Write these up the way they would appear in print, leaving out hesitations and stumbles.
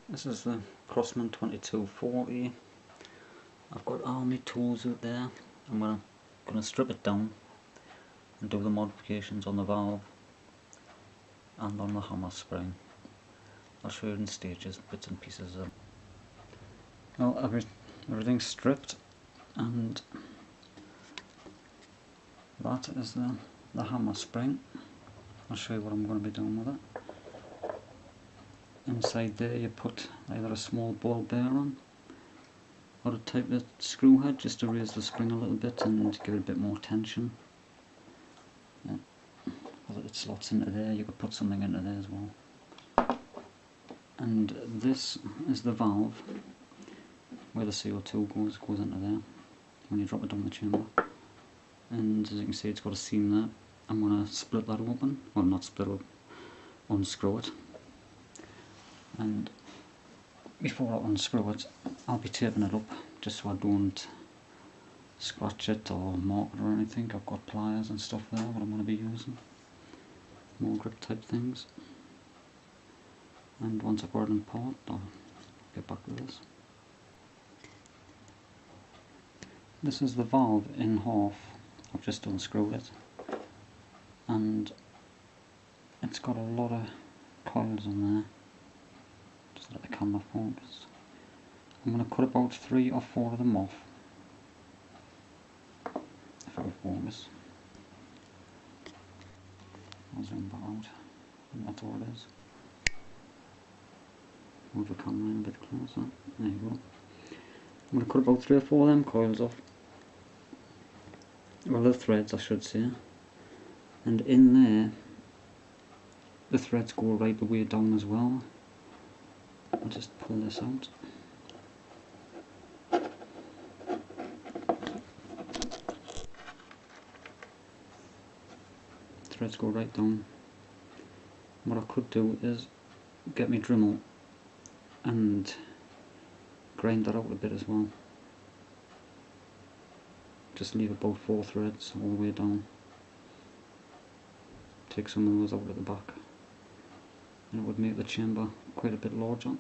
This is the Crosman 2240. I've got all my tools out there. I'm gonna strip it down and do the modifications on the valve and on the hammer spring. I'll show you in stages, bits and pieces of them. Well, everything's stripped, and that is the hammer spring. I'll show you what I'm going to be doing with it. Inside there you put either a small ball bearing or a type of screw head just to raise the spring a little bit and give it a bit more tension. Yeah. It slots into there, you could put something into there as well. And this is the valve where the CO2 goes into there when you drop it down the chamber. And as you can see, it's got a seam there. I'm going to split that open, well, not split it, unscrew it. And before I unscrew it, I'll be taping it up just so I don't scratch it or mark it or anything. I've got pliers and stuff there what I'm going to be using, more grip type things. And once I've got it in part, I'll get back to this. This is the valve in half. I've just unscrewed it, and it's got a lot of coils in there. Just let the camera focus. I'm going to cut about 3 or 4 of them off, if it will focus. I'll zoom back out, and that's all it is. Move the camera in a bit closer. There you go. I'm going to cut about 3 or 4 of them coils off. Well, the threads, I should say. And in there, the threads go right the way down as well. I'll just pull this out. Threads go right down. What I could do is get my Dremel and grind that out a bit as well. Just leave about 4 threads all the way down. Take some of those out at the back, and it would make the chamber quite a bit larger,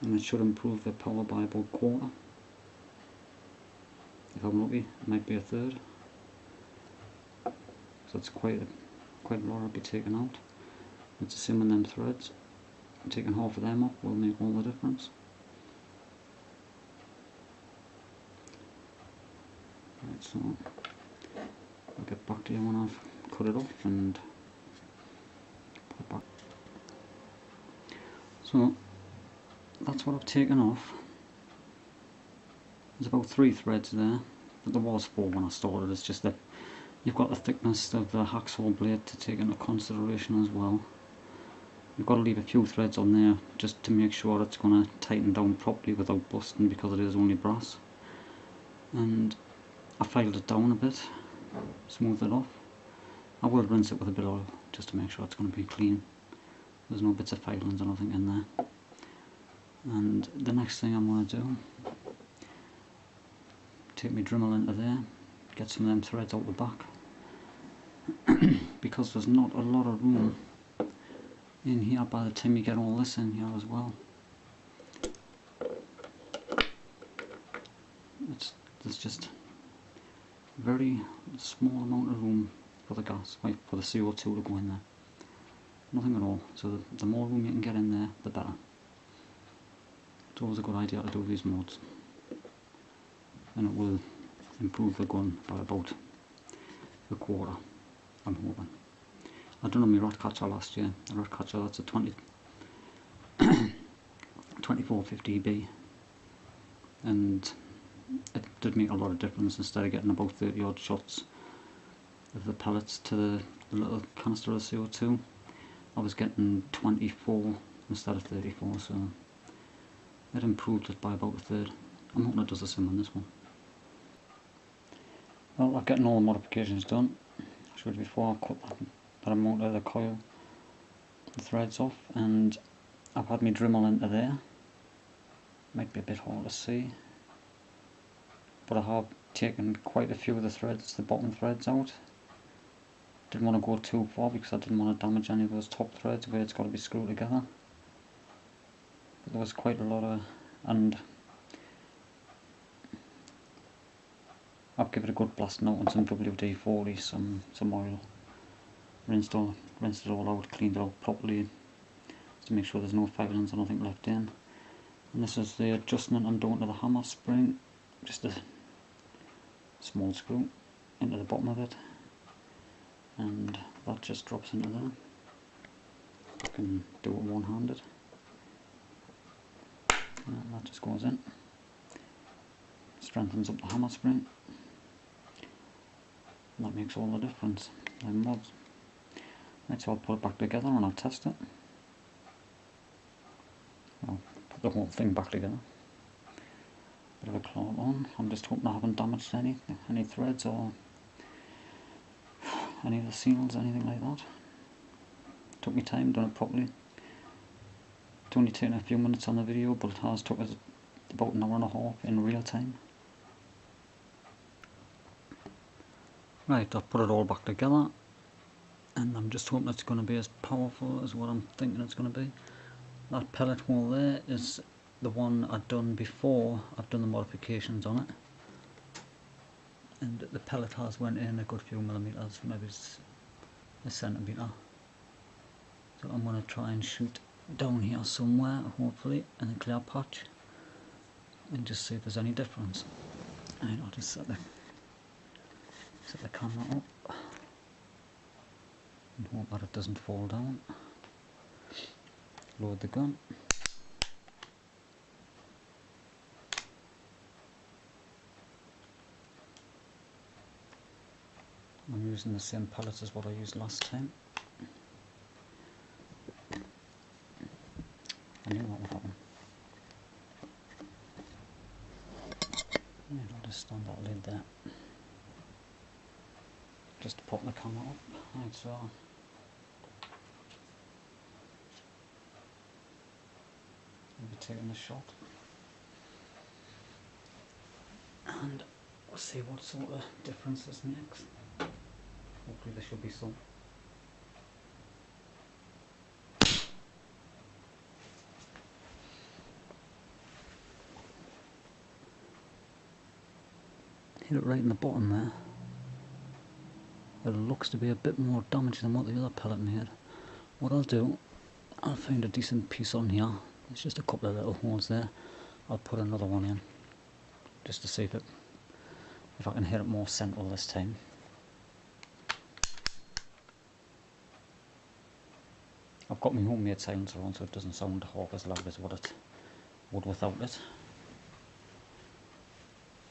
and it should improve the power by about a quarter. If I'm lucky, it might be a third. So it's quite a lot I'll be taking out. It's the same with them threads. Taking half of them off will make all the difference. Right, so I'll get back to you when I've cut it off and put it back. So that's what I've taken off. There's about 3 threads there, but there was 4 when I started. It's just that you've got the thickness of the hacksaw blade to take into consideration as well. You've got to leave a few threads on there just to make sure it's going to tighten down properly without busting, because it is only brass. And I filed it down a bit, smoothed it off. I will rinse it with a bit of oil just to make sure it's going to be clean. There's no bits of filings or nothing in there. And the next thing I'm going to do, take my Dremel into there, get some of them threads out the back, because there's not a lot of room in here by the time you get all this in here as well. There's just very small amount of room for the gas, like for the CO2 to go in there. Nothing at all. So the more room you can get in there, the better. It's always a good idea to do these mods, and it will improve the gun by about a quarter, I'm hoping. I done on my rat catcher last year. The rat catcher, that's a 2450B, and it did make a lot of difference. Instead of getting about 30 odd shots of the pellets to the little canister of CO2, I was getting 24 instead of 34, so it improved it by about a third. I'm hoping it does the same on this one. Well, I'm getting all the modifications done. I showed you before, I cut that amount of the coil, the threads off, and I've had my Dremel into there. Might be a bit hard to see, but I have taken quite a few of the threads, the bottom threads out. Didn't want to go too far because I didn't want to damage any of those top threads where it's got to be screwed together. There was quite a lot of, and I'll give it a good blast now on some WD-40, some oil, rinsed it all out, cleaned it out properly to make sure there's no filings or nothing left in. And this is the adjustment I'm doing to the hammer spring, just a small screw into the bottom of it, and that just drops into there. I can do it one-handed. And that just goes in, strengthens up the hammer spring, and that makes all the difference. Right, so I'll put it back together and I'll test it. I'll put the whole thing back together. Bit of a cloth on. I'm just hoping I haven't damaged any threads or any of the seals, anything like that. Took me time, done it properly. It's only taken a few minutes on the video, but it has took us about an hour and a half in real time. Right, I've put it all back together, and I'm just hoping it's going to be as powerful as what I'm thinking it's going to be. That pellet hole there is the one I'd done before I've done the modifications on it, and the pellet has went in a good few millimeters, maybe a centimetre. So I'm going to try and shoot down here somewhere, hopefully in a clear patch, and just see if there's any difference. And I'll just set the camera up and hope that it doesn't fall down. Load the gun. I'm using the same pellets as what I used last time. I knew that would happen. Yeah, I'll just stand that lid there. Just to pop the camera up. Right, so I'll be taking the shot. And we'll see what sort of difference this makes. Hopefully there should be some. Hit it right in the bottom there. It looks to be a bit more damage than what the other pellet made. What I'll do, I'll find a decent piece on here. There's just a couple of little holes there. I'll put another one in, just to see if I can hit it more central this time. I've got my homemade silencer on, so it doesn't sound half as loud as what it would without it.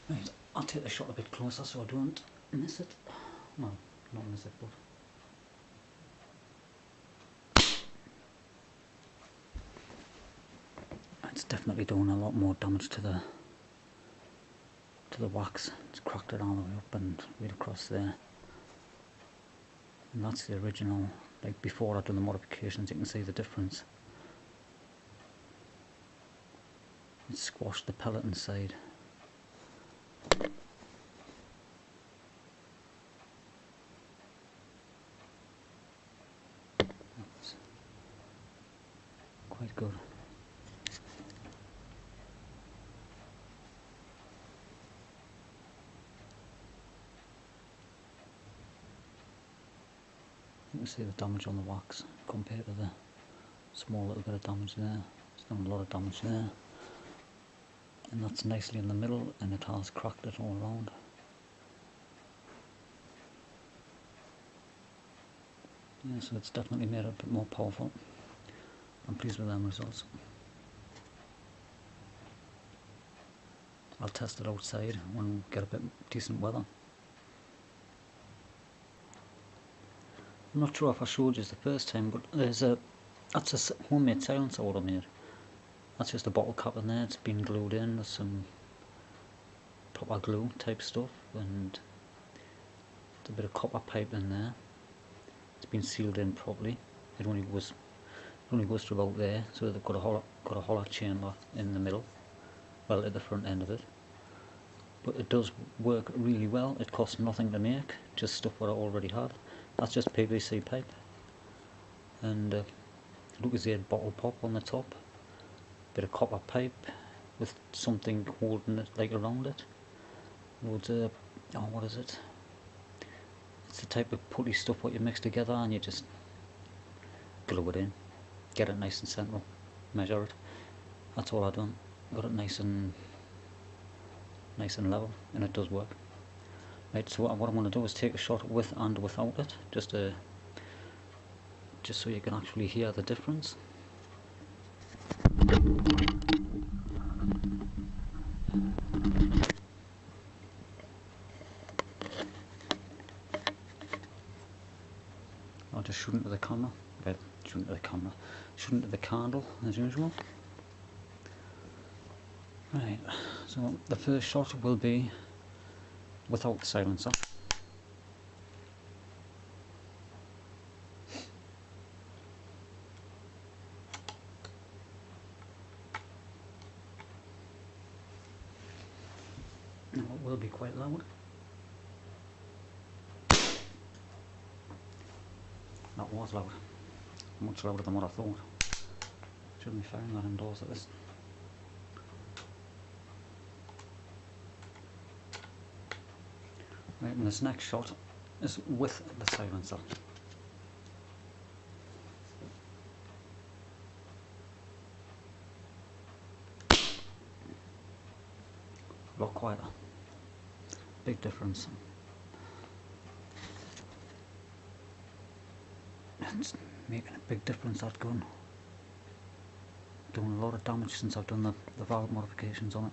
Right, I'll take the shot a bit closer so I don't miss it. Well, not miss it, but it's definitely doing a lot more damage to the wax. It's cracked it all the way up and right across there. And that's the original. Like before I've done the modifications, you can see the difference. It squashed the pellet inside. That's quite good. You can see the damage on the wax compared to the small little bit of damage there. There's not a lot of damage there. And that's nicely in the middle, and it has cracked it all around. Yeah, so it's definitely made it a bit more powerful. I'm pleased with them results. I'll test it outside when we get a bit decent weather. I'm not sure if I showed you this the first time, but that's a homemade silencer what I made. That's just a bottle cap in there. It's been glued in with some proper glue type stuff, and a bit of copper pipe in there. It's been sealed in properly. It only goes to about there, so they've got a hollow chamber in the middle, well at the front end of it. But it does work really well. It costs nothing to make, just stuff what I already had. That's just PVC pipe, and Lucozade bottle pop on the top. bit of copper pipe with something holding it like around it. Loads of, oh, what is it? It's the type of putty stuff what you mix together and you just glue it in, get it nice and central, measure it. That's all I've done. Got it nice and level, and it does work. Right, so what I'm going to do is take a shot with and without it, just so you can actually hear the difference. I'll just shoot into the camera, shoot into the candle as usual. Right, so the first shot will be without the silencer. Now it will be quite loud. That was loud. Much louder than what I thought. Shouldn't be firing that indoors at this. Right, and this next shot is with the silencer. A lot quieter. Big difference. It's making a big difference, that gun. Doing a lot of damage since I've done the valve modifications on it.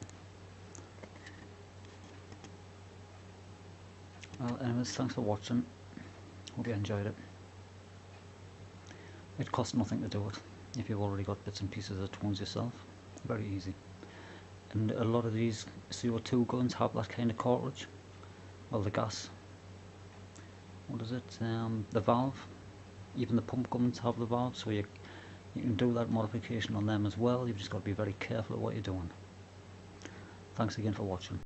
Well, anyways, thanks for watching. Hope you enjoyed it. It costs nothing to do it if you've already got bits and pieces of tones yourself. Very easy. And a lot of these c02 guns have that kind of cartridge. Well, the gas. What is it? The valve. Even the pump guns have the valve, so you can do that modification on them as well. You've just got to be very careful of what you're doing. Thanks again for watching.